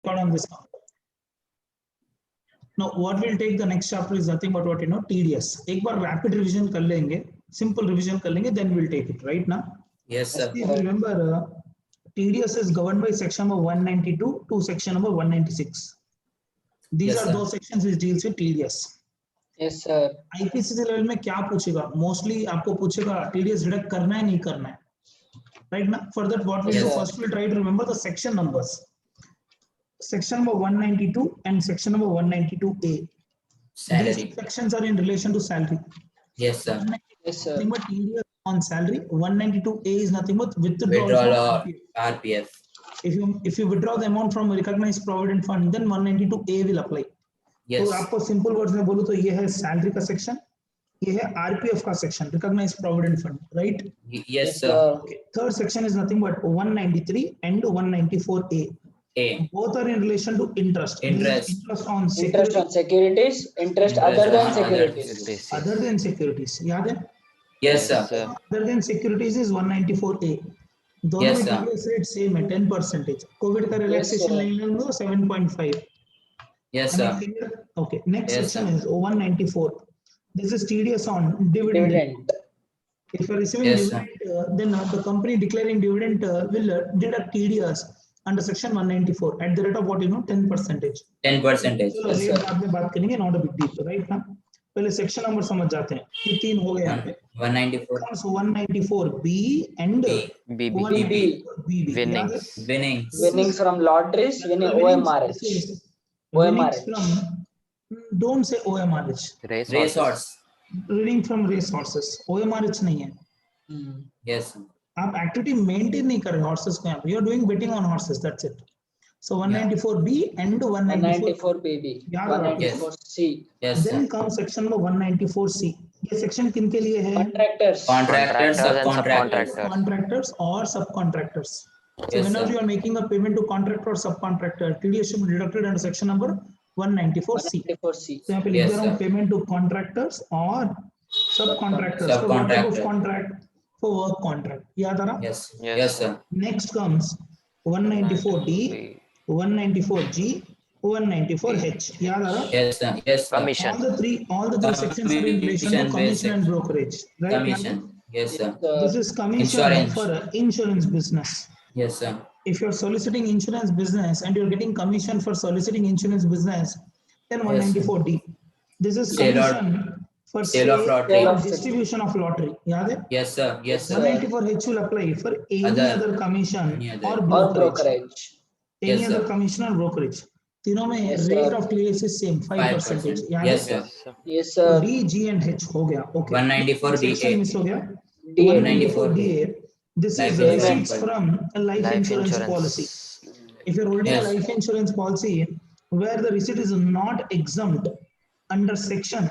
on this now. Now what we'll take the next chapter is nothing but what TDS. एक बार rapid revision कर लेंगे, simple revision कर लेंगे, then we'll take it right now. Yes, sir. If you remember, TDS is governed by section number 192 to section number 196. These Yes, are sir. those sections which deals with TDS. Yes, sir. IPCC level में क्या पूछेगा? Mostly आपको पूछेगा TDS deduct करना है नहीं करना है. Right now, for that what we'll Yes, do sir. first, we'll try to remember the section numbers. Section number 192 and section number 192A. Salary. These sections are in relation to salary. Yes, sir. Yes, sir. Nothing but TDS on salary. 192A is nothing but withdrawal Withdrawal from or RPF. RPF. If you withdraw the amount from recognized provident fund, then 192A will apply. Yes. तो आपको simple words में बोलूं तो ये है salary का section, ये है आरपीएफ का section, recognised provident fund, right? Yes, sir. Third section is nothing but 193 and 194A. A. Both are in relation to interest. Interest. Interest on Interest on securities, interest other Interest than on securities. other than securities. याद है? Yes, sir. Other than securities is 194A. दोनों Yes, में sir. TDS rate same है 10%. Covid का relaxation sir. नहीं लेंगे तो 7.5. Yes, Am I sir. clear? Okay. Next Yes, section sir. is 194. This is TDS on dividend. Dividend. If you are receiving Yes, sir. dividend, then the company declaring dividend will deduct TDS under section 194 at the rate of what 10%. 10%. चलो Yes, rate sir. बाद में बात करेंगे, not a big deal, right ना? पहले section number समझ जाते हैं. ये तीन हो गए यहाँ पे. 194. So 194B and BB. 194BB. Winnings. Winnings. Winnings from lotteries, winning OMRH. Winnings OMRH. from, don't say OMRH. Race Racehorse. Winning from race horses. OMRH नहीं है. Yes, sir. आप एक्टिविटी मेंटेन नहीं कर रहे हॉर्सेस को यहाँ पे. You are doing betting on horses, that's it. So 194B and 194. 194 baby. याद रखो. 194C. Yes, then sir. Come section number 194C. ये सेक्शन किन के लिए है? Contractors. Contractors, Contractors and subcontractors. subcontractors. Contractors or subcontractors. So Yes, whenever sir. you are making a payment to contractor or subcontractor, TDS should be deducted under section number 194C. 194C. तो यहाँ पे लिख Yes, दे रहा हूँ sir. Payment to contractors और subcontractors for what type of Subcontractor. Contract? For work contract. याद आ रहा? Yes. Yes, Yes, sir. Next comes 194D, 194G, 194H. याद आ रहा? Yes, sir. Yes, sir. Commission. All the three sections are in relation to commission and brokerage, right? Commission. Yes, sir. This is commission Insurance. for insurance business. Yes, sir. If you're soliciting insurance business and you're getting commission for soliciting insurance business, then 194D. This is Sale or- commission for sale of lottery. or distribution of lottery. याद है? Yes, sir. Yes, sir. 194H will apply for any Other- other commission any other- or Or brokerage. brokerage. Any Yes, other sir. commission or brokerage. तीनों में Yes, rate sir. of TDS is same 5%. 5%. याद Yes, है? sir. Yes, तो sir. D, G and H हो गया. Okay. 194DA. Section miss हो गया. DA. 194DA. This Life is insurance receipts policy. from a life insurance policy. If you're holding Yes. a life insurance policy where the receipt is not exempt under section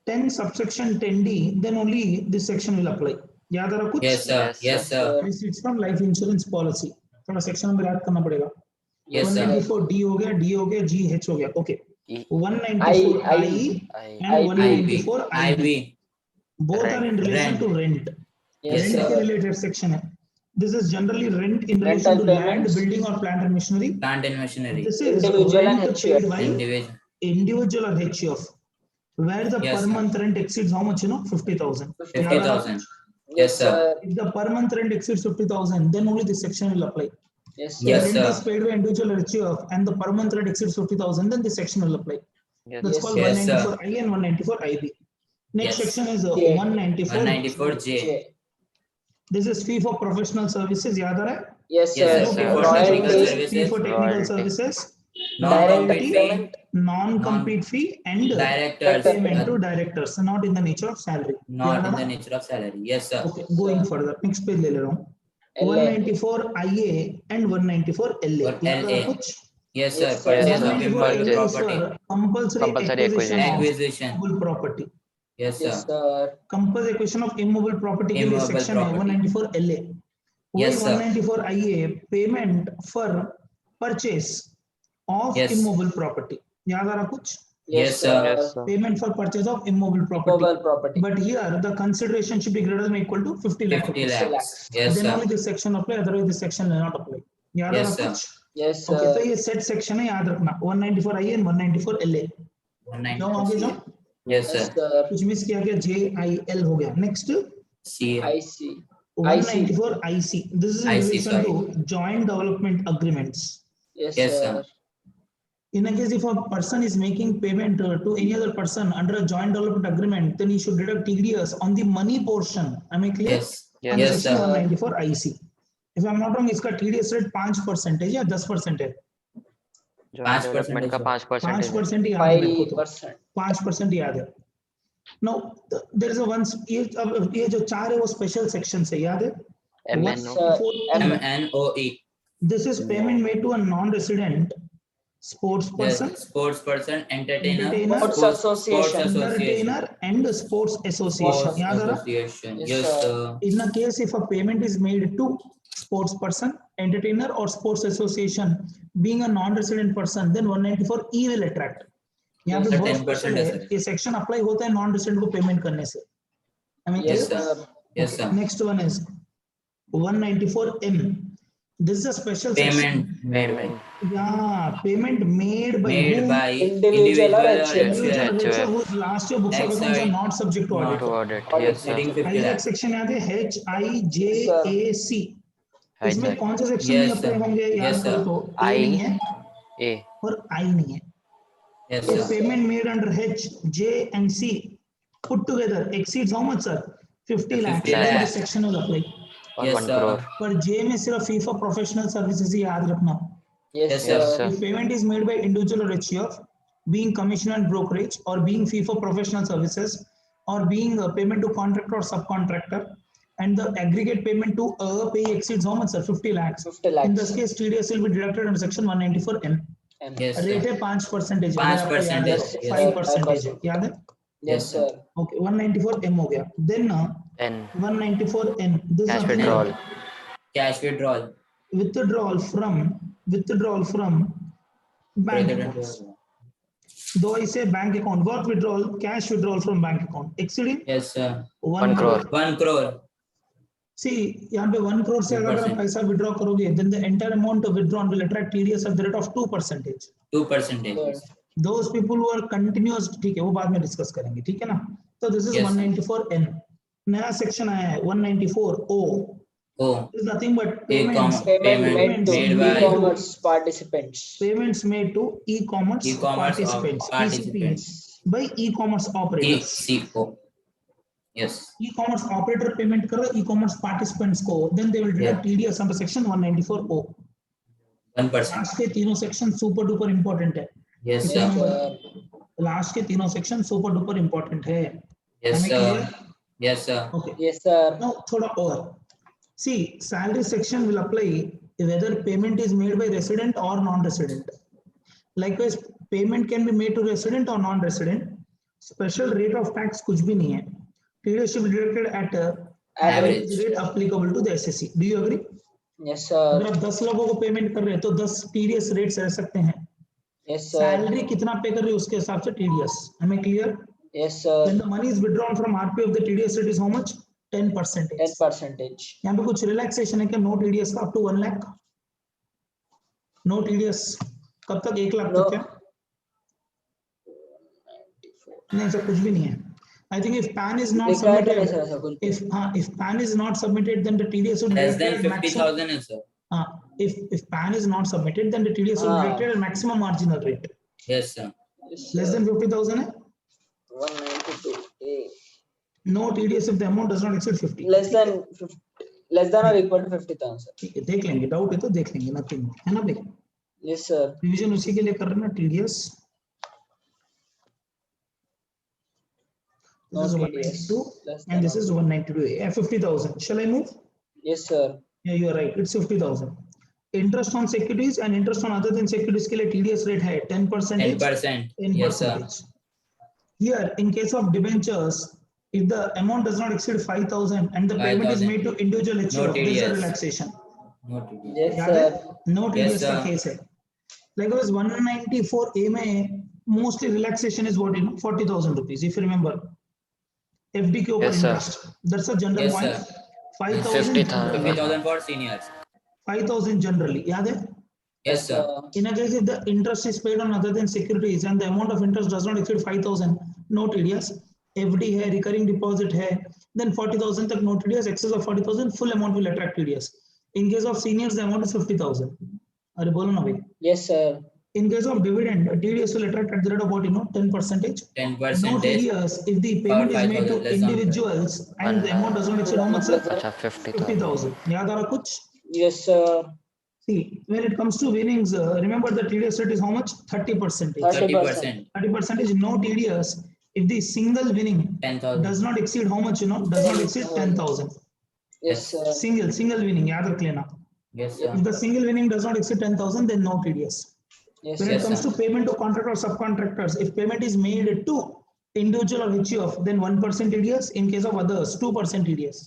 10 subsection 10D, then only this section will apply. याद आ रहा कुछ? Yes, sir. Yes, sir. Receipts from life insurance policy. थोड़ा section number याद करना पड़ेगा. Yes, sir. 194D हो गया, D हो गया, G, H हो गया. Okay. E. 194I and 194IB. IB. Both are in relation Rent. to rent. Yes, Rent के sir. related section है. This is generally rent in relation Rental to land, payments. building or plant and machinery. Plant and machinery. This is Individual and rent HUF. paid by Individual. individual or HUF, where the Yes, per sir. month rent exceeds how much? 50,000. 50,000. Yes, Yes, sir. sir. If the per month rent exceeds 50,000, then only this section will apply. Yes, If Yes, the rent sir. is paid by individual or HUF and the per month rent exceeds 50,000, then this section will apply. That's Yes. called Yes, sir. 194I and 194IB. Next Yes. section is J. 194. 194J. J. This is fee for professional services. याद आ रहा है? Yes, Yes, sir. sir. Fee For for technical services, services, fee for technical royalty. services, Non-compete royalty, payment. non-compete fee and Directors. payment to directors, not in the nature of salary. Not याद in uh the रहा? nature of salary. Yes, sir. Okay, going further. Next page ले ले रहा हूँ. LA. 194IA and 194LA. Or याद आ रहा LA. कुछ? Yes, sir. Yes, sir. Purchase of 194 immobile LA is property. for compulsory Compulsory acquisition of Acquisition. immobile property. Yes, Yes, sir. sir. Compulsory acquisition of immobile property के लिए Immobile section है property. 194LA. Yes, sir. 194IA payment for purchase of Yes. immobile property. याद आ रहा कुछ? Yes, sir. Yes, sir. Payment for purchase of immobile property. Mobile property. But here the consideration should be greater than or equal to 50 lakh 50 rupees. lakhs. Yes, Then sir. only this section apply, otherwise this section will not apply. याद आ Yes, रहा sir. कुछ? Yes, okay तो sir. ये set section है, याद रखना 194 आई and 194 L A. जाओ आगे जाओ, Yes, Yes, sir. sir. कुछ मिस किया गया, जे आई एल हो गया। Next C. I see. 194 IC, this is in IC, relation sorry. to joint development agreements. Yes, Yes, sir. sir. In a case if a person is making payment to any other person under a joint development agreement, then he should deduct TDS on the money portion. Am I clear? Yes. Yes. Under Yes, section sir. 194 IC. If I'm not wrong, इसका TDS rate 5% या 10% है? Joint 5% development का है, 5% 5% याद है मेरे को तो, 5%. 5% याद है। Now there is a one, ये जो चार है वो स्पेशल सेक्शन से याद है? MNO. 194 MNOE. This is payment made to a non-resident sports person, Yes. Sports person, entertainer, Entertainer, Sports association. entertainer, and sports association. Sports याद आ रहा? association. Yes, Yes, sir. sir. In a case if a payment is made to sports person, entertainer, or sports association, being a non-resident person, then 194 E will attract. यहाँ पे Sir, बहुत 10% special है, है, sir. ये section apply होता है non resident को payment करने से। I mean, Yes, Yes, sir. sir. Yes, sir. Next one is 194M. This is a special section. Payment made by Yeah, payment made by made whom? by Individual or individual HUF. Individual HUF. HUF whose last year books of accounts are not subject to Not audit. to audit. Audit, Yes, sir. exceeding 50 hijack lakh. Section याद है, Yes, sir. HIJAC। इसमें Hijack. कौन से section Yes, नहीं apply sir. होंगे याद Yes, करो sir. तो A I, नहीं है A. और I नहीं है। Yes, If sir. payment made under H, J and C put together exceeds how much sir? 50 lakhs. 50 Then lakh. this section will apply. और Yes, 1 sir. crore. पर J में सिर्फ fee for professional services ही याद रखना। Yes, Yes, sir. Yes, sir. If payment is made by individual or HUF, being commission and brokerage, or being fee for professional services, or being a payment to contractor or subcontractor, and the aggregate payment to a pay exceeds how much sir? 50 lakhs. 50 lakhs. In this case, TDS will be deducted under section 194M. And Yes, Rate sir. है 5%, 5%, है, yes, 5% है, याद है? yes, sir. Okay, 194M हो गया. Then N. 194N. This Cash is withdrawal. Cash withdrawal. withdrawal from bank accounts. Though I say bank account, what withdrawal? Cash withdrawal from bank account. Exceeding Yes, sir. 1 crore. 1 crore. See, यहाँ पे 1 crore से अगर आप 2%. पैसा withdraw करोगे, then the entire amount of withdrawn will attract TDS at the rate of 2%. 2%. Good. Those people who are continuous, ठीक है, वो बाद में डिस्कस करेंगे, ठीक है ना? So this is Yes, sir. 194N. नया सेक्शन आया है 194O. Oh. This is nothing but E-commerce. Payment made to made by e-commerce participants. payments made to e-commerce e-commerce participants, participants. ECPs, by e-commerce operators. ECO. Yes. E-commerce operator payment कर रहा है e-commerce participants को, then they will deduct TDS under section 194O. 1%. Last के तीनों section super duper important है। Yes, कितना sir. Number? Last के तीनों सेक्शन सुपर डुपर इंपॉर्टेंट है। Yes, हमें sir. clear? Yes, sir. Okay. Yes, sir. Now थोड़ा और। See, salary section will apply whether payment is made by resident or non-resident. Likewise, payment can be made to resident or non-resident. Special rate of tax कुछ भी नहीं है. TDS should be deducted at average rate applicable to the SSC. Do you agree? Yes, अगर sir. आप 10 लोगों को payment कर रहे हैं तो 10 TDS रेट्स रह सकते हैं। Yes, sir. सैलरी कितना पे कर रहे हैं उसके हिसाब से TDS. Am I clear? Yes, sir. When the money is withdrawn from RP of the TDS rate is how much? 10%. 10%. यहाँ पे कुछ रिलैक्सेशन है क्या? नो TDS का up to 1 lakh? No TDS कब तक? 1 लाख No. तक क्या? नहीं सर, कुछ भी नहीं है। I think if PAN is not लिखा है तो नहीं submitted, सर कुछ भी. if PAN is not submitted, then the TDS would be Less than deducted at maximum. 50,000 is, sir. If PAN is not submitted, then the TDS will be deducted at maximum marginal rate. Yes, sir. Yes, Less sir. than 50,000 है? 192. No TDS if the amount does not exceed 50. Less than 50, less than or equal to 50,000, sir. ठीक है, देख लेंगे, doubt है तो देख लेंगे, nothing है ना भाई। Yes, sir. रिवीजन उसी के लिए कर रहे हैं ना, TDS। No This is TDS. 192 Less and than this is 192. 50,000. Shall I move? Yes, sir. Yeah, you are right. It's 50,000. Interest on securities and interest on other than securities के लिए TDS rate है 10%. 10%. Yes, sir. Here, in case of debentures, if the amount does not exceed 5,000 and the payment is 5,000. made to individual HUF, there is a TDS. relaxation. No TDS. Yes, याद है? sir. No Yes, TDS का sir. Case है। Likewise, 194A में mostly relaxation is what, 40,000 rupees, if you remember. FD के ऊपर Yes, sir. interest. That's a general Yes, point. sir. 5,000 50,000. 50,000 for seniors. 5,000 generally, याद है? Yes, sir. In a case if the interest is paid on other than securities and the amount of interest does not exceed 5,000, no TDS. FD है, recurring deposit है, then 40,000 तक no TDS. Excess of 40,000, full amount will attract TDS. In case of seniors, the amount is 50,000. अरे बोलो ना भाई. Yes, sir. In case of dividend, TDS will attract at the rate of what, 10%. 10%. No TDS if the payment is made to 5,000 less than individuals and the amount does not exceed how much, sir? अच्छा 50,000. 50,000. याद आ रहा कुछ? Yes, sir. See, when it comes to winnings, remember the TDS rate is how much? 30%. 30%. 30% is no TDS if the single winning 10,000. does not exceed how much, does not exceed 10,000. Yes, sir. Single winning, याद रख लेना. Yes, sir. If the single winning does not exceed 10,000, then no TDS. Yes, When sir. it comes to payment to contractor or subcontractors, if payment is made to individual or HUF, then 1% TDS. In case of others, 2% TDS.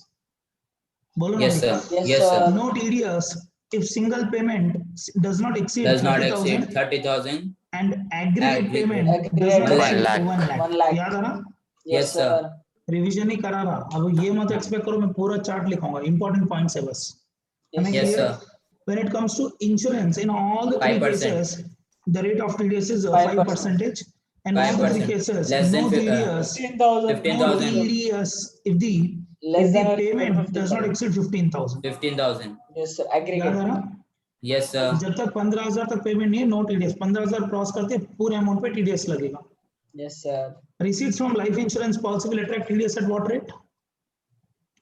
बोलो ना Yes, भाई. sir. Yes, Yes, sir. sir. No TDS if single payment does not exceed Does not 30,000 exceed 30,000. and aggregate Aggregate. payment does Aggregate not one exceed lakh. 1 lakh. 1 lakh. याद आ रहा? Yes, Yes, sir. sir. Revision नहीं करा रहा. अब ये मत expect करो मैं पूरा चार्ट लिखूंगा. इंपॉर्टेंट पॉइंट्स है बस. Am I Yes, Yes, clear? sir. When it comes to insurance, in all the three 5%. cases, the rate of TDS is 5%. 5%. And all the three 5%. cases, Less no than TDS, 15,000. 15,000. no TDS if the Less than payment does not 15,000. exceed 15,000. 15,000. Yes, sir. याद Aggregate. आ रहा? Yes, sir. जब तक 15,000 तक payment नहीं है, no TDS. 15,000 cross करते पूरे amount पे टीडीएस लगेगा. Yes, sir. Receipts from life insurance policy will attract TDS at what rate?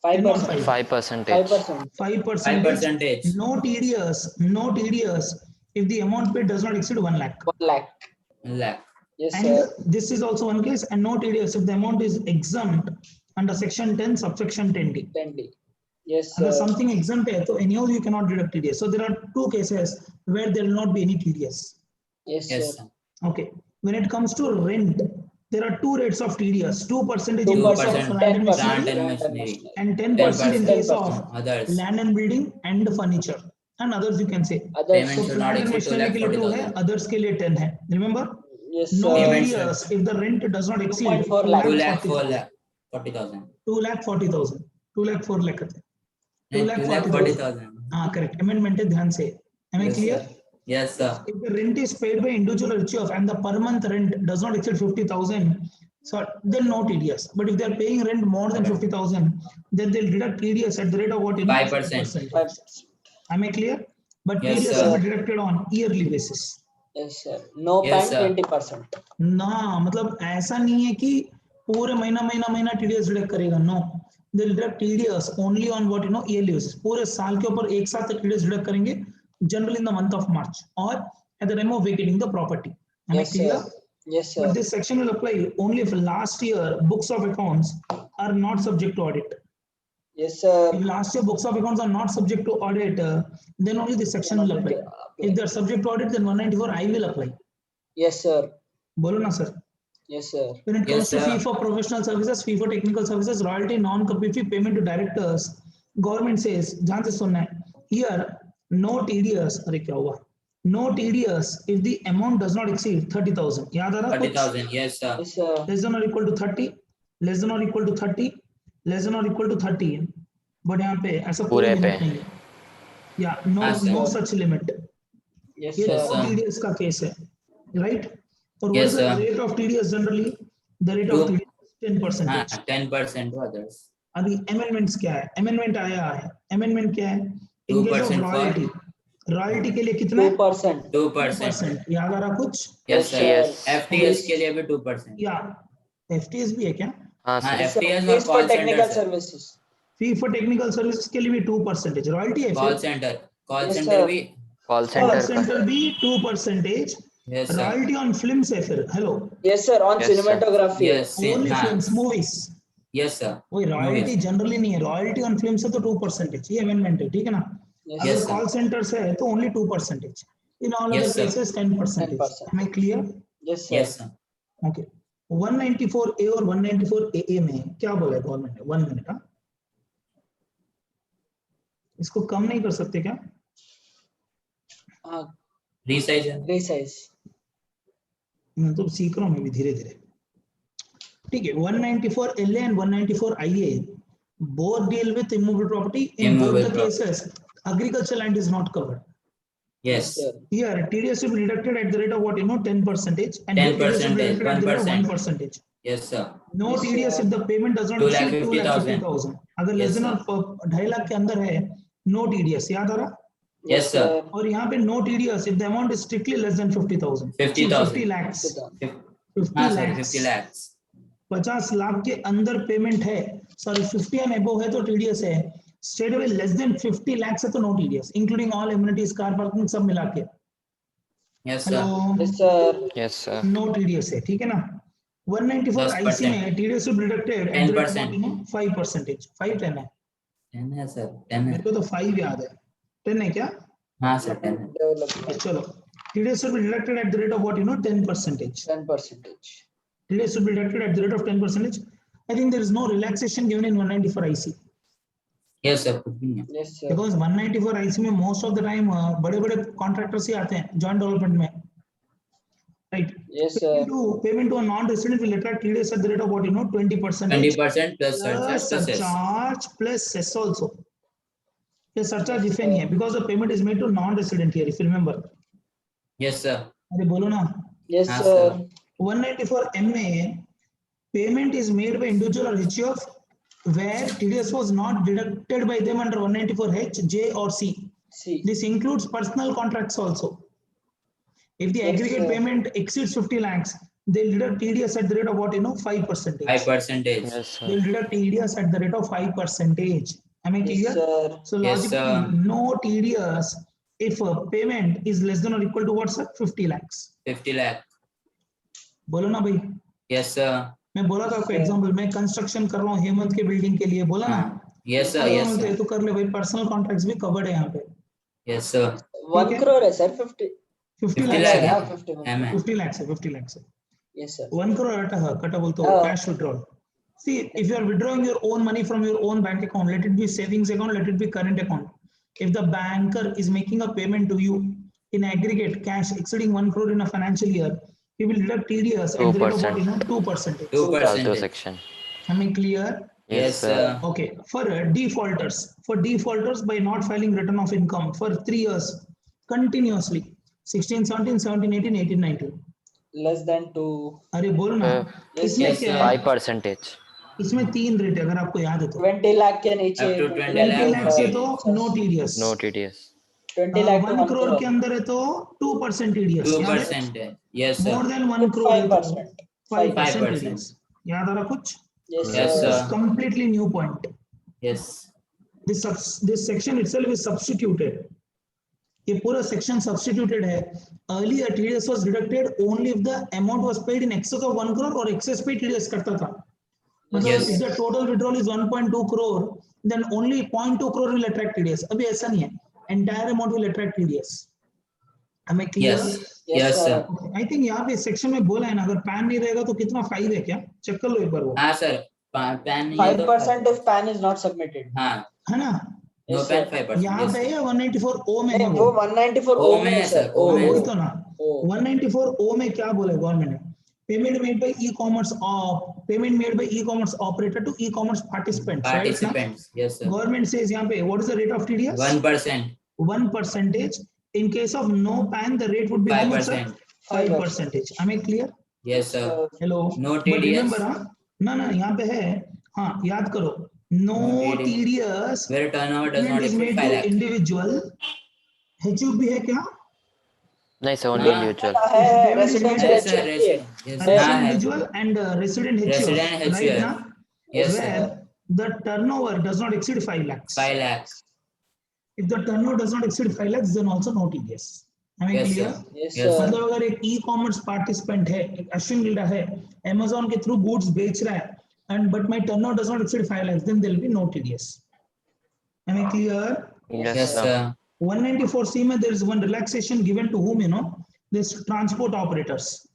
10 or 5%. 5%. 5%. 5%. 5%. No TDS if the amount paid does not exceed 1 lakh. 1 lakh. 1 lakh. Yes, And sir. this is also one case, and no TDS if the amount is exempt under section 10, subsection 10D. 20. Yes, If sir. something exempt hai, so anyhow you cannot deduct TDS. So there are two cases where there will not be any TDS. Yes, Yes, sir. sir. Okay. When it comes to rent, there are two rates of TDS. 2% in 2%, case of land and 10%. machinery, Plant and machinery. and 10% in case 10%. of Others. land and building and furniture. And others you can say. Others. Payment So should not plant and exceed machinery के लिए 2 है, 2,40,000. others के लिए 10 है. Remember? Yes, No sir. Payment TDS if the rent does not exceed 2.4 lakh. 2 lakh, 4 lakh, 40,000. 2 lakh 40,000. 2 lakh 4 lakh कहते हैं. 2 lakh 2 lakh 40,000. 40,000. हाँ correct. Amendment है ध्यान से. Am I Yes, clear? sir. Yes, sir. If the rent is paid by individual or HUF and the per month rent does not exceed 50,000, so then no TDS. But if they are paying rent more than 50,000, then they'll deduct TDS at the rate of what? 5%. 5%. Am I clear? But Yes, TDS sir. will be deducted on yearly basis. Yes, sir. No Yes, bank, sir. 20%. ना मतलब ऐसा नहीं है कि पूरे महीना TDS deduct करेगा. No, they will deduct TDS only on what yearly basis. पूरे साल के ऊपर एक साथ TDS डिडक्ट करेंगे, generally in the month of March और at the time of vacating the property. Am I Yes, clear? sir. Yes, sir. But this section will apply only if last year books of accounts are not subject to audit. Yes, sir. If last year books of accounts are not subject to audit, then only this section will apply. If they are subject to audit, then 194I will apply. Yes, sir. बोलो ना sir. Yes, sir. When it Yes, comes to sir. fee for professional services, fee for technical services, royalty, non-compete fee, payment to directors, government says, ध्यान से सुनना है. Here, no TDS. अरे क्या हुआ? No TDS if the amount does not exceed 30,000. याद आ रहा? 30,000. Yes, sir. Yes, sir. Less than or equal to 30, less than or equal to 30, less than or equal to 30. But यहाँ पे ऐसा कोई पूरे limit पे. नहीं है. Yeah, no, हाँ, sir. no such limit. Yes, ये Yes, sir. sir. TDS का केस है, right? और what Yes, is the sir. rate of TDS generally? The rate of Two. TDS 10%. 10% to others. अभी amendments क्या है? Amendment आया है. Amendment क्या है? In case of 2% for- royalty, royalty के लिए कितना है? 2%. 2%. 2%. याद आ रहा कुछ? Yes, sir. Yes. FTS के लिए भी 2%. या FTS भी है क्या? हाँ हाँ, सर. Yes, sir. FTS और Fees for call technical center. services. Fee for technical services के लिए भी 2%. Royalty है Call फिर? center. Call Yes, center sir. भी. कॉल Call सेंटर का. center भी 2%. Yes, sir. Royalty on films है फिर. Hello. Yes, sir. On Yes, sir. cinematography. Yes, Only हाँ. films, movies. Yes, sir. वही royalty Movies. generally नहीं है. Royalty on films है तो 2%. ये amendment है, ठीक है ना? Yes, अगर Yes, sir. call centers है तो only 2%. In all Yes, other sir. cases 10%. 10%. Am I clear? Yes, sir. Yes, sir. Okay. 194A और 194AA में क्या बोला है गवर्नमेंट ने? 1 मिनट. इसको कम नहीं कर सकते क्या? Resize. Resize. मैं तो सीख रहा हूँ मैं भी धीरे धीरे. ठीक है. 194LA and 194IA both deal with immovable property. In both Immovable the property. cases agricultural land is not covered. Yes. sir. Here, TDS will be deducted at the rate of what, 10%, and here 10%, TDS will be deducted at the rate of 1%. 1%. Yes, sir. No Yes, TDS sir. if the payment does not exceed 2,50,000. 2,50,000. अगर Yes, less than sir. और 2.5 लाख के अंदर है, no TDS. याद आ रहा? Yes, sir. और यहाँ पे no TDS if the amount is strictly less than 50,000. 50,000. 50 lakhs. 50 हाँ सर, lakhs. 50 lakhs. 50 लाख के अंदर पेमेंट है, सॉरी 50 एंड अबव है तो टीडीएस है, straight away less than 50 lakhs है तो no TDS, including all amenities, car parking सब मिला के. Yes, hello, sir. Yes, sir. Yes, sir. No TDS है, ठीक है ना. 194 आईसी 10%. में TDS will be deducted at the rate of 10%. 5%. 5 10 है, 10 है सर, 10 मेरे है. को तो 5 याद है. 10 है क्या? हाँ सर, 10 है. Development. चलो, TDS will be deducted at the rate of 10%. 10%. TDS will be deducted at the rate of 10%. I think there is no relaxation given in 194 IC. Yes, sir. कुछ भी नहीं है. Yes, sir. Because 194 IC में most of the time बड़े-बड़े contractors ही आते हैं joint development में, right? Yes, sir. Payment to a non-resident will attract TDS at the rate of 20%. 20% plus surcharge plus cess. Surcharge plus cess also. The surcharge if any है because the payment is made to non-resident here, if you remember. Yes, sir. अरे बोलो ना. Yes, हाँ, sir. 194 MA payment is made by individual or HUF where TDS was not deducted by them under 194H, J or C. See. This includes personal contracts also. If the Yes, aggregate sir. payment exceeds 50 lakhs, they'll deduct TDS at the rate of 5%. 5%. Yes, sir. They'll deduct TDS at the rate of 5%. Am I clear? Yes, sir. So Yes, logically, sir. no TDS if a payment is less than or equal to what, sir? 50 lakhs. 50 lakh. बोलो ना भाई. Yes, sir. मैं बोला था आपको Sir. Example, मैं construction कर रहा हूँ हेमंत के बिल्डिंग के लिए, बोला ना. हाँ. Yes, sir. अगर Yes, बोलते हैं sir. तो कर ले भाई, पर्सनल कॉन्ट्रैक्ट्स भी कवर्ड है यहाँ पे. Yes, sir. 1 है? crore है sir. 50 50 50 lakhs lakh है. है. 50 M है. 50 lakhs है, 50 lakhs है. Yes, sir. 1 crore कटा बोलते हो, हाँ. cash withdrawal. See, if you are withdrawing your own money from your own bank account, let it be savings account, let it be current account. If the banker is making a payment to you in aggregate cash exceeding 1 crore in a financial year, he will deduct TDS at the rate of 2%. 2%. section. Am I clear? Yes, sir. Okay. For defaulters by not filing return of income for 3 years continuously, 16, 17, 17, 18, 18, 19. Less than 2. अरे बोलो ना. Yes, इसमें yes, क्या sir. है? 5%. इसमें 3 rate है अगर आपको याद है तो. 20 lakh के नीचे. Up to 20 20 lakh लाख से no तो no TDS. No TDS. 20 lakh to 1 1 crore crore. के अंदर है तो 2% टीडीएस. 2% है. Yes, sir. More than 1 crore है तो 5%. 5% 5%. टीडीएस. याद आ रहा कुछ? Yes, Yes, sir. sir. Completely new point. Yes. This section itself is substituted. ये पूरा section substituted है. Earlier TDS was deducted only if the amount was paid in excess of 1 crore और excess पे TDS करता था. मतलब Yes. if the total withdrawal is 1.2 crore, then only 0.2 crore will attract TDS. अभी ऐसा नहीं है. Entire amount will attract TDS. Am I clear? Yes. Yes, Yes, sir. sir. I think यहाँ पे section में बोला है ना, अगर पैन नहीं रहेगा तो कितना 5 है क्या? चेक कर लो एक बार वो. हाँ सर. पैन नहीं है तो 5% if PAN is not submitted. हाँ. है ना? No Yes, pan sir. 5%. यहाँ Yes, पे sir. है 194 O में नहीं है वो वो. 194 O O में में है है sir. sir, O O में वही है. तो ना. O. 194 O में क्या बोला गवर्नमेंट ने? Payment made by e-commerce operator to e-commerce participants. Right? Participants. Yes, sir. Government says यहाँ पे what is the rate of TDS? 1%. 1%. In case of no PAN, the rate would be how much, sir? 5%. 5%. Am I clear? Yes, sir. Hello. No But TDS. remember, हाँ, ना यहाँ पे है, हाँ याद करो. No TDS. Where turnover does Payment not is exceed made 5 to lakh. individual. HUF भी है क्या? नहीं sir, only individual. है Payment is made residential Yes, sir. HUF है. Yes, Resident हाँ है. individual and resident HUF. Resident Right HUF. now, Yes, where sir. the turnover does not exceed 5 lakhs. 5 lakhs. If the turnover does not exceed 5 lakhs, then also no TDS. Am I Yes, clear? sir. Yes, Yes, sir. मतलब अगर एक e-commerce participant है, एक Ashwin Leda है, Amazon के through goods बेच रहा है, and but my turnover does not exceed 5 lakhs, then there will be no TDS. Am I clear? Yes, Yes, sir. sir. 194C में there is one relaxation given to whom, this transport operators.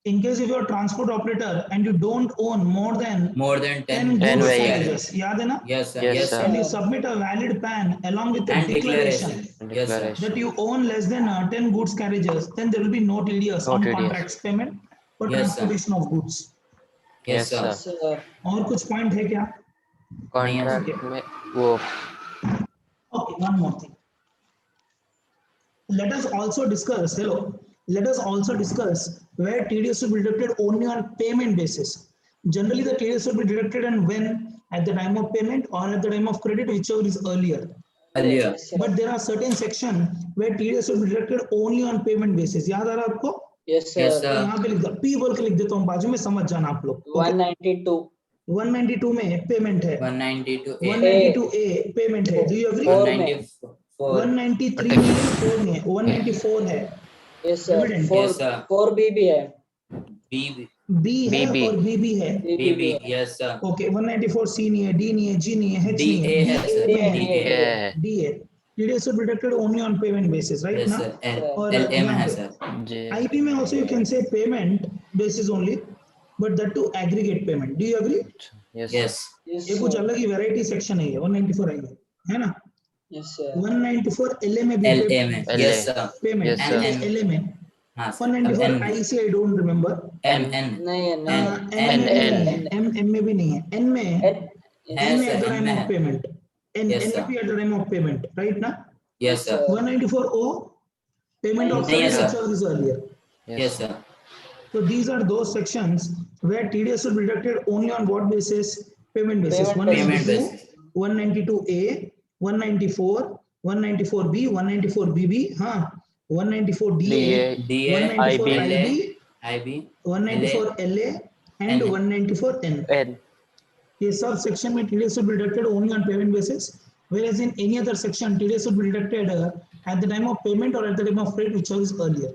In case if you are a transport operator and you don't own more than 10 goods vehicles. carriages, याद है ना? Yes, sir. Yes, Yes, sir. And sir. you submit a valid PAN along with a And declaration declaration. Yes, sir. Declaration. that you own less than 10 goods carriages, then there will be no TDS No on TDS. contracts payment for Yes, sir. transportation of goods. Yes, sir. Yes, sir. और कुछ point है क्या? Contract में वो Okay, one more thing. let us also discuss, let us also discuss where TDS will be deducted only on payment basis. Generally, the TDS will be deducted and when at the time of payment or at the time of credit, whichever is earlier. earlier. Yes, sir. But there are certain section where TDS will be deducted only on payment basis. याद आ रहा है आपको? Yes, sir. Yes, तो sir. यहाँ पे लिख दो, P बोल के लिख देता हूँ बाजू में, समझ जाना आप लोग. Okay. 192. 192 में पेमेंट है. 192 A. 192A पेमेंट है. Do you agree? 4 में. 193 में 4 में 194 है. Yes, sir. Evident. 4 Yes, sir. 4B भी है. B. B है BB. और B भी है. BB. Yes, sir. Okay 194 C नहीं है, D नहीं है, G नहीं है, H नहीं है. DA है, sir. DA में DA. है. Yeah. D है. TDS will be deducted only on payment basis, right? Yes, ना? sir. और LM यहाँ है, पे sir. J. IB में also you can say payment basis only, but that to aggregate payment. Do you agree? Yes. Yes. Yes, ये कुछ sir. अलग ही variety section है ये 194 आई है ना? Yes, sir. 194 LA में भी LA में. LA. Yes, sir. payment. Yes, sir. And LA में. हाँ, sir. अब 194 N. IC I don't remember. N. नहीं है, M नहीं में है. भी नहीं है. M में भी नहीं है. N में है, N sir. at the N time में of है. payment. N Yes, N sir. में भी at the time of payment, right ना? Yes, sir. 194O payment of नहीं है, credit sir. which is earlier. Yes, sir. So these are those sections where TDS will be deducted only on what basis? Payment basis. Payment 192, basis. 192A, 194, 194B, 194BB, हाँ, 194DA, DA, 194 IB. IB, IB, 194 LA, and LA. 194 N. N. ये सब section में TDS will be deducted only on payment basis, whereas in any other section TDS will be deducted at the time of payment or at the time of credit, whichever is earlier.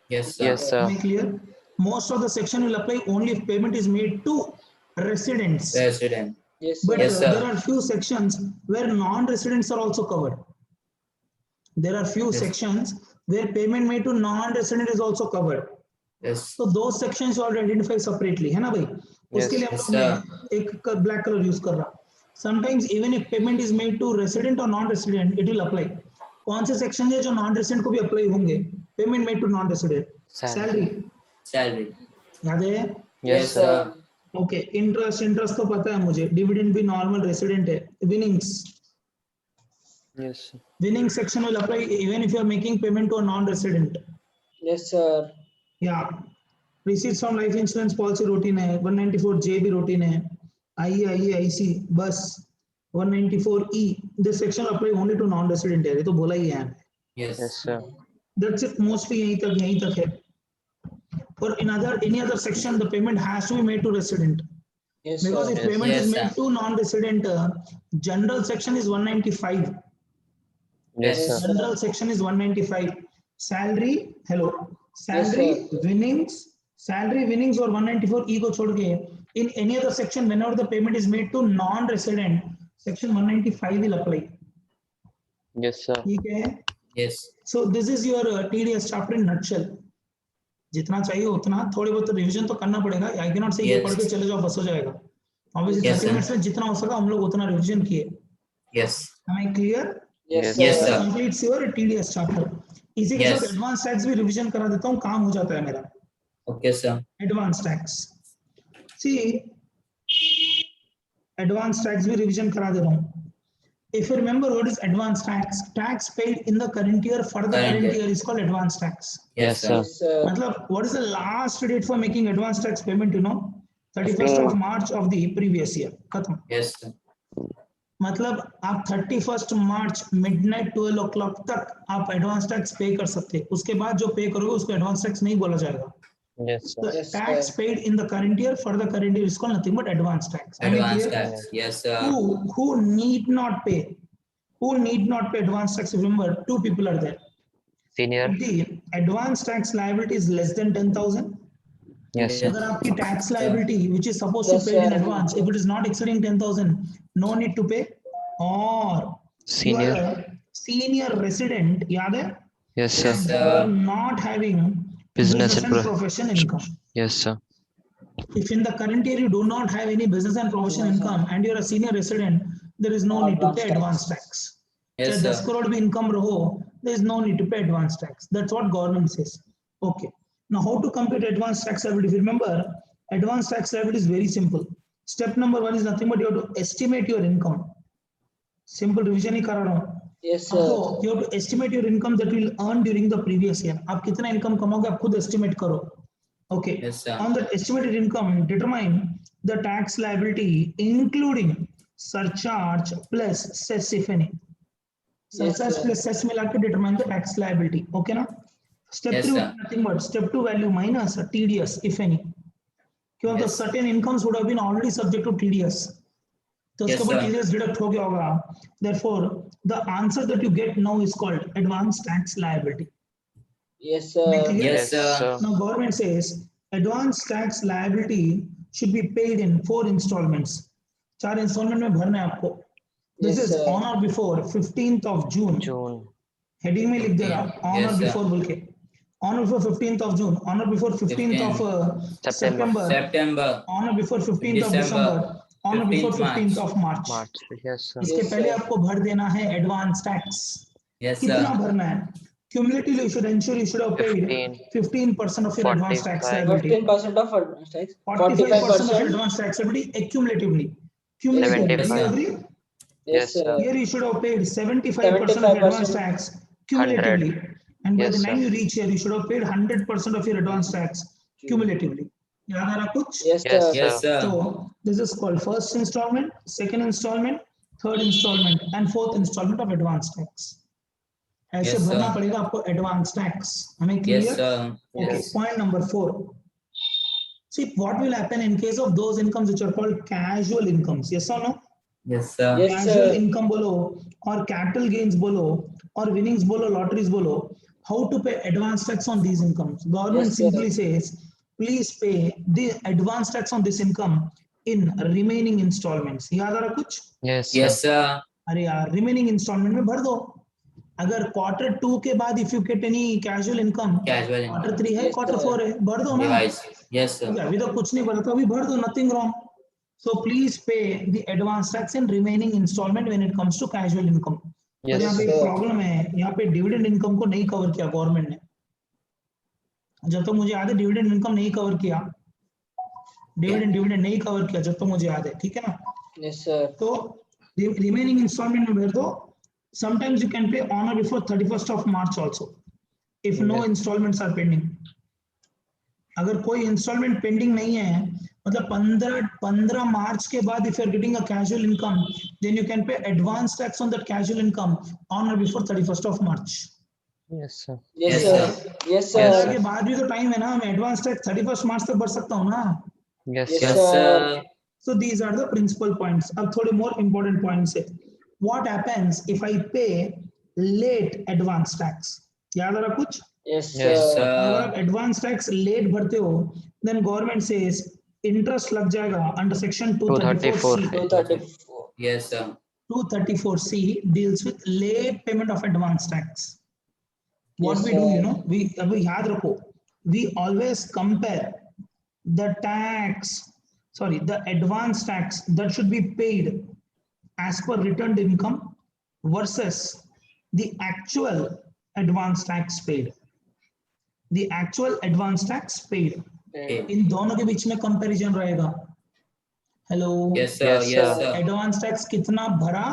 Yes, sir. Yes, sir. Am I clear? Most of the section will apply only if payment is made to residents. Resident. Yes, sir. But Yes, sir. there are few sections where non-residents are also covered. There are few Yes. sections where payment made to non-resident is also covered. Yes. So those sections you have to identify separately, है ना भाई? उसके लिए हम Yes, लोग ने एक black color use कर रहा. Sometimes even if payment is made to resident or non-resident, it will apply. कौन से section है जो non-resident को भी apply होंगे? Payment made to non-resident. Salary. Salary. याद है? Yes, sir. ओके इंटरेस्ट तो पता है मुझे. डिविडेंड भी नॉर्मल रेसिडेंट है. Yes, sir. Winning section will apply even if you are making payment to a non-resident. Yes, sir. Yeah. Receipts from life insurance policy routine है. 194J भी routine है. IC बस 194E. This section apply only to non-resident है. ये तो बोला ही है. Yes. Yes, sir. That's it. Mostly यहीं तक है. For any other section, the payment has to be made to resident. Yes, Because sir. if Yes. payment Yes, is made sir. to non-resident, general section is 195. Yes, Yes, sir. sir. General section is 195. Salary, salary, Yes, winnings or 194E को छोड़ के in any other section, whenever the payment is made to non-resident, section 195 will apply. Yes, sir. ठीक है? Yes. So this is your TDS chapter in nutshell. जितना चाहिए उतना, थोड़े बहुत रिवीजन तो करना पड़ेगा. I cannot say ये Yes. पढ़ के चले जाओ बस हो जाएगा. Obviously Yes, 30 sir. minutes में जितना हो सका हम लोग उतना रिवीजन किए. Yes. Am I clear? Yes, Yes, sir. sir. Completes your TDS chapter. इसी के Yes. साथ एडवांस टैक्स भी रिवीजन करा देता हूँ, काम हो जाता है मेरा. Okay, sir. Advance tax. See, advance tax भी रिवीजन करा दे रहा हूँ. If you remember what is advance tax, tax paid in the current year for the Current current year. year is called advance tax. Yes, sir. Yes, sir. मतलब what is the last date for making advance tax payment? You know, 31st of March of the previous year. खत्म. Yes, sir. मतलब आप 31st मार्च midnight 12 o'clock तक आप advance tax पे कर सकते हैं. उसके बाद जो पे करोगे उसको एडवांस टैक्स नहीं बोला जाएगा. Yes, sir. The Yes, tax sir. paid in the current year for the current year is called nothing but advance tax. Am I Advance clear? tax. Yes, sir. Who need not pay? Who need not pay advance tax? Remember, two people are there. Senior. If the advance tax liability is less than 10,000, Yes, sir. अगर आपकी tax liability which is supposed Yes, to pay in sir. advance, if it is not exceeding 10,000, no need to pay. Or Senior. you are a senior resident, याद है? Yes, sir. Yes, You sir. are not having Business and profession income. Yes, sir. If in the current year you do not have any business and profession income and you are a senior resident, there is no need to pay advance tax. Yes, चाहे 10 sir. crore भी income रहो, there is no need to pay advance tax. That's what government says. Okay. Now, how to compute advance tax liability? If you remember, advance tax liability is very simple. Step number 1 is nothing but you have to estimate your income. Simple revision ही करा रहा हूँ. Yes, sir. आपको you have to estimate your income that you will earn during the previous year. आप कितना income कमाओगे आप खुद estimate करो. Okay. Yes, sir. On that estimated income, determine the tax liability, including surcharge plus cess, if any. Yes, Surcharge sir. plus cess मिला के determine the tax liability. Okay ना? Step Yes, 3 sir. would be nothing but step 2 value minus TDS, if any. क्यों तो Yes. certain incomes would have been already subject to TDS. तो Yes, उसके बाद sir. TDS deduct हो गया होगा. Therefore, the answer that you get now is called advance tax liability. Yes, Am I sir. clear? Yes, sir. Now government says advance tax liability should be paid in 4 installments. 4 installment में भरना है आपको. This Yes, is sir. on or before 15th of June. June. Heading में लिख दे रहा on Yes, or sir. before बोल के. On or before 15th of June. On or before 15th of September. September. On or before 15th of December. December. On or before 15th of March. March. Yes, sir. इसके Yes, पहले sir. आपको भर देना है advance tax. Yes, कितना sir. भरना है? Cumulatively, you should ensure you should have paid 15% of your advance tax 45. liability. 15% of advance tax. 45% of 45%. advance tax liability accumulatively. Yes, Do you 75. agree? Yes, sir. Here you should have paid 75% of advance tax cumulatively. And by Yes, the time sir. you reach here, you should have paid 100% of your advance tax cumulatively. याद आ रहा कुछ? Yes, Yes, sir. Yes, sir. So this is called first installment, second installment, third installment, and fourth installment of advance tax. ऐसे Yes, भरना sir. पड़ेगा आपको advance tax. हमें clear? Yes, sir. Okay. Yes. Point number 4. See what will happen in case of those incomes which are called casual incomes. Yes or no? Yes, sir. Yes, Casual sir. income बोलो और capital gains बोलो और winnings बोलो, lotteries बोलो. How to pay advance tax on these incomes? Government Yes, sir. simply says, please pay the advance tax on this income in remaining installments. याद आ रहा कुछ? Yes, sir. Yes, sir. अरे यार remaining installment में भर दो. अगर Q2 के बाद if you get any casual income, Casual income. Q3 है, Yes, sir. Q4 है, भर दो ना. Revise. Yes, sir. Okay, अभी तो कुछ नहीं भरा तो अभी भर दो, nothing wrong. So please pay the advance tax in remaining installment when it comes to casual income. और Yes, यहाँ पे एक sir. प्रॉब्लम है, यहाँ पे डिविडेंड इनकम को नहीं कवर किया गवर्नमेंट ने. जब तक मुझे याद है डिविडेंड इनकम नहीं कवर किया, डिविडेंड नहीं कवर किया जब तक मुझे याद है, ठीक है ना. Yes, sir. तो रिमेनिंग इंस्टॉलमेंट में भर दो. Sometimes you can pay on और before 31st of March also if no Yes. installments are pending. अगर कोई इंस्टॉलमेंट पेंडिंग नहीं है, मतलब 15 मार्च के बाद if you are getting a casual income, then you can pay advance tax on that casual income on or before 31st of March. Yes, sir. Yes, Yes, sir. sir. Yes, 15 sir. के बाद भी तो time है ना, मैं advance tax 31st मार्च तक भर सकता हूँ ना. Yes, Yes, sir. Yes, sir. sir. So these are the principal points. अब थोड़े more important points है. What happens if I pay late advance tax? याद आ रहा कुछ? Yes, Yes, sir. अगर Sir. आप एडवांस टैक्स लेट भरते हो, then government says इंटरेस्ट लग जाएगा under section 234C. 234. Yes, sir. 234C deals with late payment of advance tax. What Yes, we do, sir. you know, we अभी याद रखो, we always compare the the advance tax that should be paid as per returned income versus the actual advance tax paid. The actual advance tax paid. Okay. इन दोनों के बीच में comparison रहेगा. Hello. Yes, sir. Yes, Yes, sir. sir. Advance tax कितना भरा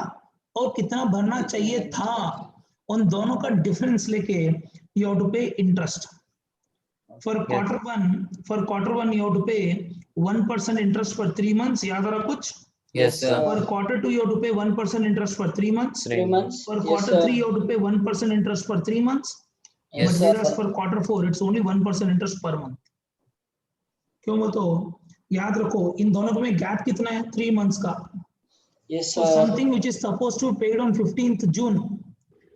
और कितना भरना चाहिए था, उन दोनों का डिफरेंस लेके you have to pay interest. For Q1 you have to pay 1% interest for 3 months. याद आ रहा कुछ? Yes, sir. For Q2 you have to pay 1% interest for 3 months. 3 months. For Yes, Q3 sir. you have to pay 1% interest for 3 months. Yes, But sir. whereas for Q4 it's only 1% interest per month. क्यों बोलो? याद रखो इन दोनों में gap कितना है? 3 months का. Yes, So sir. something which is supposed to be paid on 15th June,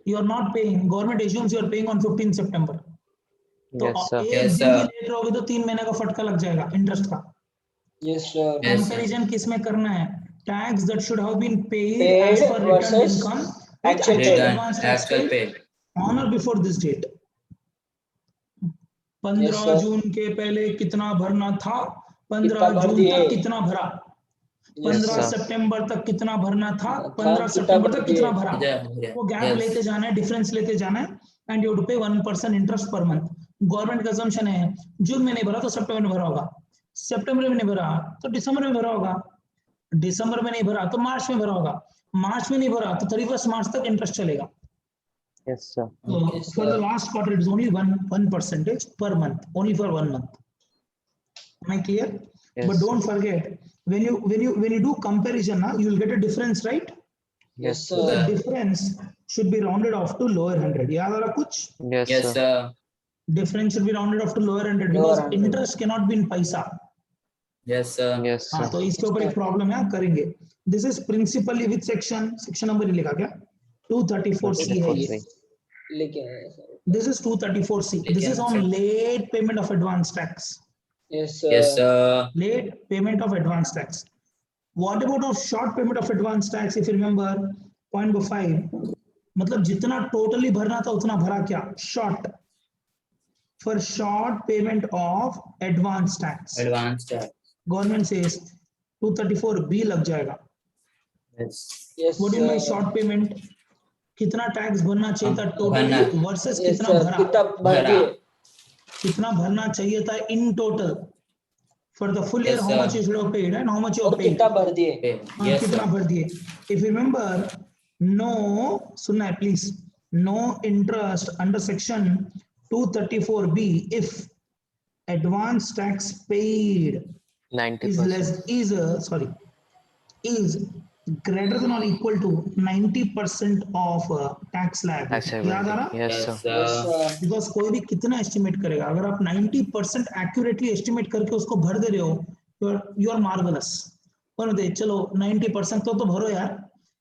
you are not paying. Government assumes you are paying on 15th September. तो Yes, sir. एक Yes, दिन भी sir. लेट रहोगे तो 3 महीने का फटका लग जाएगा इंटरेस्ट का. Yes, sir. Yes, sir. Comparison किस में करना है? Tax that should have been paid Paid as per return versus income actual paid. Return. Advance tax Actual paid. On और before this date. 15 Yes, sir. जून के पहले कितना भरना था, कितना 15 भर जून दिए? तक कितना भरा, Yes, 15 sir. सितंबर तक कितना भरना था, था, 15 कितना सितंबर भर तक दिए? कितना भरा. इधर. वो गैप Yes. लेते जाना है, डिफरेंस लेते जाना है. एंड यू टू पे 1% इंटरेस्ट पर मंथ. गवर्नमेंट का assumption है जून में नहीं भरा तो सितंबर में भरा होगा, सितंबर में नहीं भरा तो दिसंबर में भरा होगा, दिसंबर में नहीं भरा तो मार्च में भरा होगा, मार्च में नहीं भरा तो 31 मार्च तक इंटरेस्ट चलेगा. Yes, sir. So Yes, for the sir. last quarter, it is only one percentage per month, only for 1 month. Am I clear? Yes, But don't sir. forget, when you do comparison, you will get a difference, right? Yes, Yes, So sir. the sir. difference should be rounded off to lower 100. याद आ रहा कुछ? Yes, Yes, sir. sir. Difference should be rounded off to lower 100 Lower because 100. interest cannot be in paisa. Yes, sir. Yes, हाँ sir. तो इसके Yes, ऊपर एक sir. Problem है, करेंगे. This is principally with section number नहीं लिखा क्या? 234C है ये. 234C. लिखे हैं sir. This is 234C. This is on late payment of advance tax. Yes, Yes, sir. sir. Late payment of advance tax. What about of short payment of advance tax? If you remember, point number 5. मतलब जितना totally भरना था उतना भरा क्या? Short. For short payment of advance tax. Advanced tax. Government says 234B लग जाएगा. Yes. Yes, What do you mean by sir. short payment? कितना टैक्स भरना चाहिए था भरना. टोटली वर्सेस Yes, कितना sir. भरा? कितना भर भरा. दिए? कितना भरना चाहिए था in total for the full year? Yes, how sir. much you should have paid and how much you have और paid? कितना भर दिए? Okay. हाँ, Yes, कितना sir. भर दिए? If you remember, no, सुनना है please, no interest under section 234B if advance tax paid is 90%. less is greater than or equal to 90% of tax liability. याद आ रहा? Yes, Yes, sir. Yes, sir. sir. Because कोई भी कितना estimate करेगा, अगर आप 90% एक्यूरेटली एस्टिमेट करके उसको भर दे रहे हो, यू आर मार्वलस. बोलते चलो 90% तो भरो यार,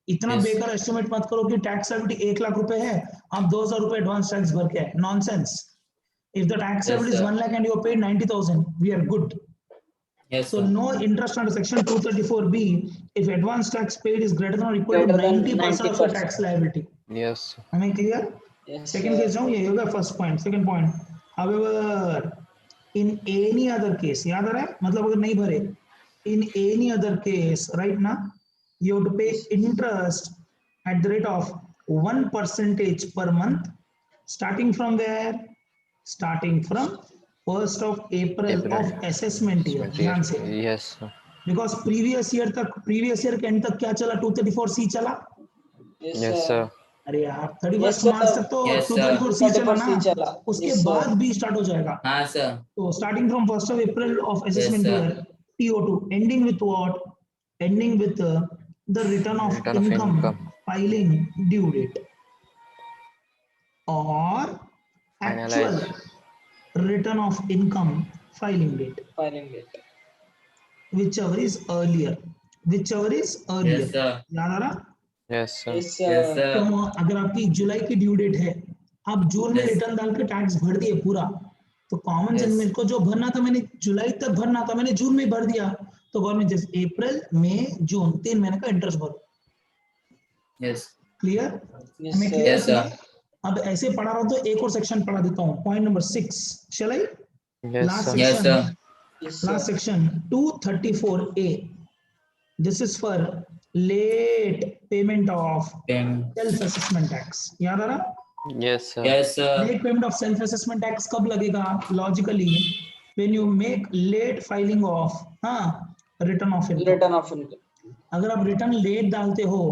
इतना Yes. बेकार एस्टिमेट मत करो कि टैक्स लायबिलिटी 1 लाख रुपए है, आप 2,000 रुपए एडवांस टैक्स भर के है. Nonsense. If the tax Yes, liability is sir. 1 lakh and you have paid 90,000, we are good. Yes, So sir. no interest under section 234B if advance tax paid is greater than or equal to Greater than 90% of your 90%. tax liability. Yes, sir. Am I clear? Yes, Second sir. case जाऊँ, ये होगा first point. Second point. However, in any other case, याद आ रहा है? मतलब अगर नहीं भरे, in any other case, right now, you have to pay interest at the rate of 1% per month, starting from where? Starting from 1st of April of assessment year. ध्यान से. Yes, sir. Because previous year के end तक क्या चला? 234C चला. Yes, Yes, sir. sir. अरे यार 31 Yes, sir. मार्च तक तो Yes, sir. 234C चला 34C चला. ना, उसके Yes, sir. बाद भी स्टार्ट हो जाएगा. हाँ, sir. So starting from 1st of April of assessment sir. year, TO2, ending with what? Ending with the return of Return of income income. filing due date or actual Finalize. return of income filing date, Filing date. whichever is earlier. Yes, sir. याद आ रहा? Yes, sir. Yes, Yes, sir. sir. तो अगर आपकी जुलाई की due date है, आप जून में Yes. रिटर्न डाल के टैक्स भर दिए पूरा, तो कॉमन सेंस Yes. मेरे को जो भरना था, मैंने जुलाई तक भरना था, मैंने जून में भर दिया, तो गवर्नमेंट जैसे अप्रैल मई जून 3 महीने का इंटरेस्ट भरो. Yes. क्लियर? Yes, हमें sir. क्लियर? Yes, sir. अब ऐसे पढ़ा रहा हूं तो एक और सेक्शन पढ़ा देता हूं. पॉइंट नंबर 6 चले. Yes, last sir. Yes, sir. Yes, Last sir. section 234A. This is for late payment of Payment. self assessment tax. याद आ रहा? Yes, sir. Yes, sir. Late payment of self assessment tax कब लगेगा? Logically, when you make late filing of return of income. Return of income. अगर आप return late डालते हो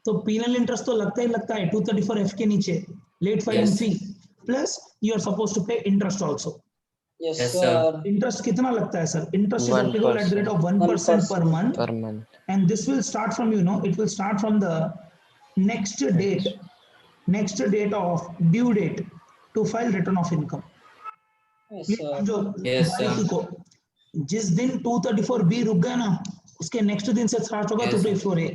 तो पीनल इंटरेस्ट तो लगता ही लगता है 234F के नीचे, late filing Yes. Fee plus you are suppose to pay interest also. Yes, Yes, sir. Interest कितना लगता है sir? Interest is applicable at the rate of 1% per 1% month, Per month. and this will start from, it will start from the next date of due date to file return of income. Yes, ये sir. जो Yes, sir. बाईस को जिस दिन 234B रुक गया ना, उसके नेक्स्ट दिन से स्टार्ट होगा Yes, sir. 234A.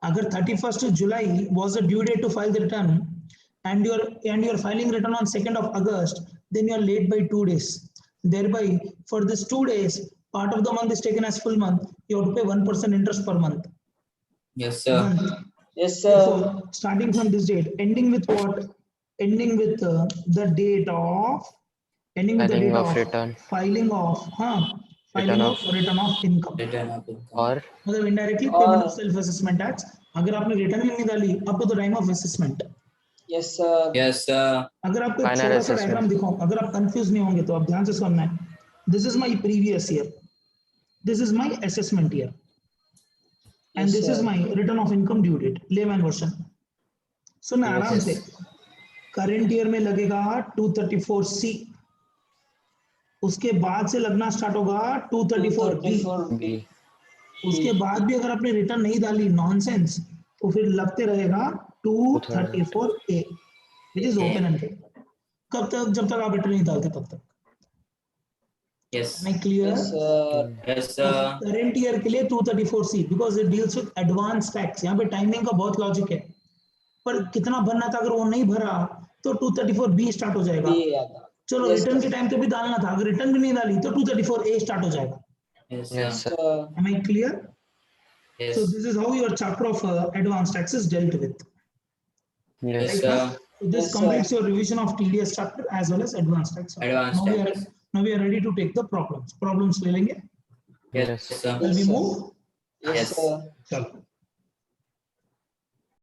अगर 31st July was the due date to file the return and you're filing return on 2nd of August, then you are late by 2 days. Thereby, for this 2 days, part of the month is taken as full month. You have to pay 1% interest per month. Yes, sir. Month. Yes, sir. Therefore, starting from this date, ending with what? Ending with the date of Filing of return. filing of Return of- return of income. Return of income. Or मतलब indirectly payment of self assessment tax. अगर आपने return ही नहीं डाली up to the time of assessment. Yes, sir. Yes, sir. अगर आपको एक Final छोटा सा assessment. डायग्राम दिखाऊं, अगर आप कंफ्यूज नहीं होंगे तो आप ध्यान से सुनना है. This is my previous year, this is my assessment year, and Yes, this is sir. My return of income due date, layman version. सुन आराम से, करंट ईयर में लगेगा 234C, उसके बाद से लगना स्टार्ट होगा 234B, 234B, उसके बाद भी अगर आपने रिटर्न नहीं डाली नॉनसेंस, तो फिर लगते रहेगा 234A, which is open ended. कब तक? जब तक आप रिटर्न नहीं डालते तब तक। Yes. Am I clear? yes sir, Yes, sir. Current year के लिए 234C, because it deals with advance tax. यहाँ पे टाइमिंग का बहुत लॉजिक है, पर कितना भरना था, अगर वो नहीं भरा तो 234B स्टार्ट हो जाएगा। B आता। चलो Yes, रिटर्न sir. के टाइम पे भी डालना था, अगर रिटर्न भी नहीं डाली तो 234A स्टार्ट हो जाएगा। Yes, Yes, sir. sir. Am I clear? Yes. So this is how your chapter of advanced tax is dealt with. Yes, Yes, sir. sir. So this Yes, sir. completes your revision of TDS chapter as well as advanced tax. Advanced tax. Now we are ready to take the problems. Problems ले लेंगे. Yes, sir. Shall we Yes, sir. move? Yes Yes. sir. चलो.